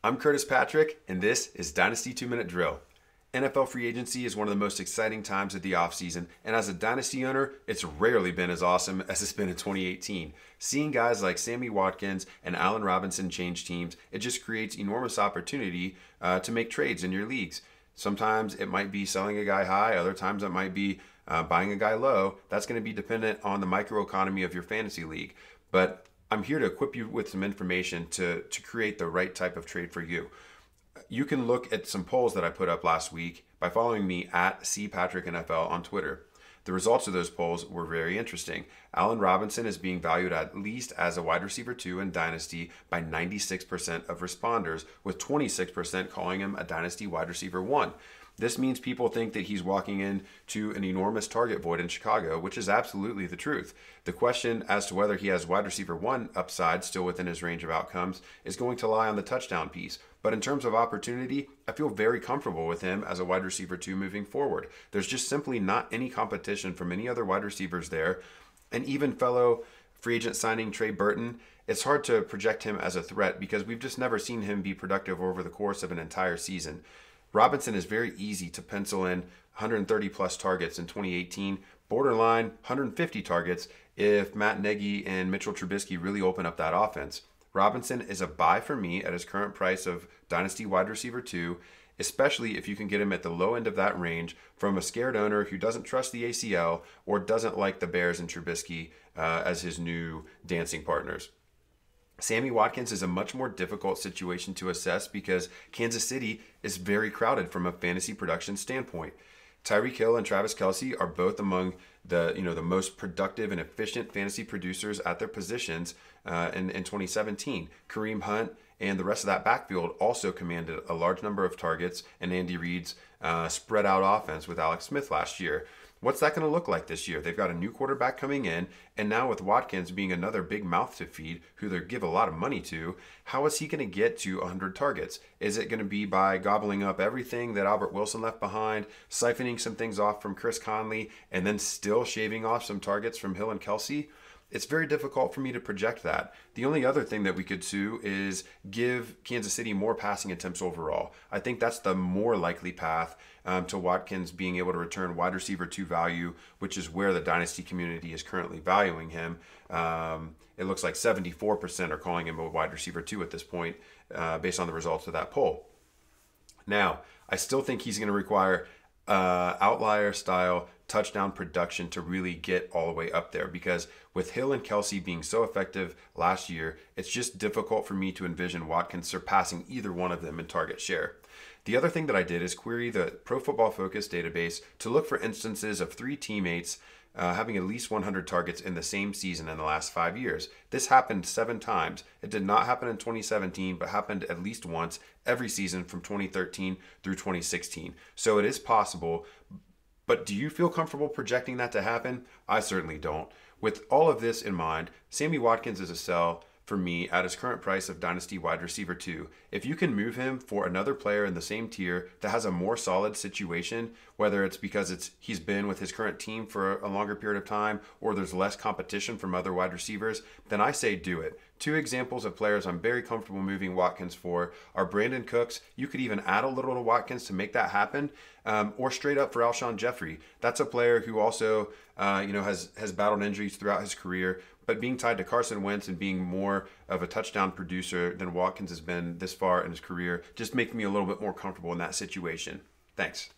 I'm Curtis Patrick, and this is Dynasty 2-Minute Drill. NFL free agency is one of the most exciting times of the offseason, and as a Dynasty owner, it's rarely been as awesome as it's been in 2018. Seeing guys like Sammy Watkins and Allen Robinson change teams, it just creates enormous opportunity to make trades in your leagues. Sometimes it might be selling a guy high, other times it might be buying a guy low. That's going to be dependent on the microeconomy of your fantasy league. But I'm here to equip you with some information to create the right type of trade for you. You can look at some polls that I put up last week by following me at CPatrickNFL on Twitter. The results of those polls were very interesting. Allen Robinson is being valued at least as a wide receiver 2 in Dynasty by 96% of responders, with 26% calling him a Dynasty wide receiver 1. This means people think that he's walking into an enormous target void in Chicago, which is absolutely the truth. The question as to whether he has wide receiver 1 upside still within his range of outcomes is going to lie on the touchdown piece. But in terms of opportunity, I feel very comfortable with him as a wide receiver 2 moving forward. There's just simply not any competition from any other wide receivers there. And even fellow free agent signing Trey Burton, it's hard to project him as a threat because we've just never seen him be productive over the course of an entire season. Robinson is very easy to pencil in 130 plus targets in 2018, borderline 150 targets if Matt Nagy and Mitchell Trubisky really open up that offense. Robinson is a buy for me at his current price of Dynasty wide receiver 2, especially if you can get him at the low end of that range from a scared owner who doesn't trust the ACL or doesn't like the Bears and Trubisky as his new dancing partners. Sammy Watkins is a much more difficult situation to assess because Kansas City is very crowded from a fantasy production standpoint. Tyreek Hill and Travis Kelce are both among the most productive and efficient fantasy producers at their positions in 2017. Kareem Hunt and the rest of that backfield also commanded a large number of targets in Andy Reid's spread out offense with Alex Smith last year. What's that going to look like this year? They've got a new quarterback coming in, and now with Watkins being another big mouth to feed, who they give a lot of money to, how is he going to get to 100 targets? Is it going to be by gobbling up everything that Albert Wilson left behind, siphoning some things off from Chris Conley, and then still shaving off some targets from Hill and Kelce? It's very difficult for me to project that. The only other thing that we could do is give Kansas City more passing attempts overall. I think that's the more likely path to Watkins being able to return wide receiver 2 value, which is where the Dynasty community is currently valuing him. It looks like 74% are calling him a wide receiver 2 at this point based on the results of that poll. Now, I still think he's going to require outlier style touchdown production to really get all the way up there, because with Hill and Kelce being so effective last year, it's just difficult for me to envision Watkins surpassing either one of them in target share. The other thing that I did is query the Pro Football Focus database to look for instances of 3 teammates having at least 100 targets in the same season in the last 5 years. This happened 7 times. It did not happen in 2017, but happened at least once every season from 2013 through 2016. So it is possible. But do you feel comfortable projecting that to happen? I certainly don't. With all of this in mind, Sammy Watkins is a sell for me at his current price of Dynasty wide receiver 2. If you can move him for another player in the same tier that has a more solid situation, whether it's because he's been with his current team for a longer period of time or there's less competition from other wide receivers, then I say do it. 2 examples of players I'm very comfortable moving Watkins for are Brandon Cooks. You could even add a little to Watkins to make that happen, or straight up for Alshon Jeffrey. That's a player who also has battled injuries throughout his career, but being tied to Carson Wentz and being more of a touchdown producer than Watkins has been this far in his career just makes me a little bit more comfortable in that situation. Thanks.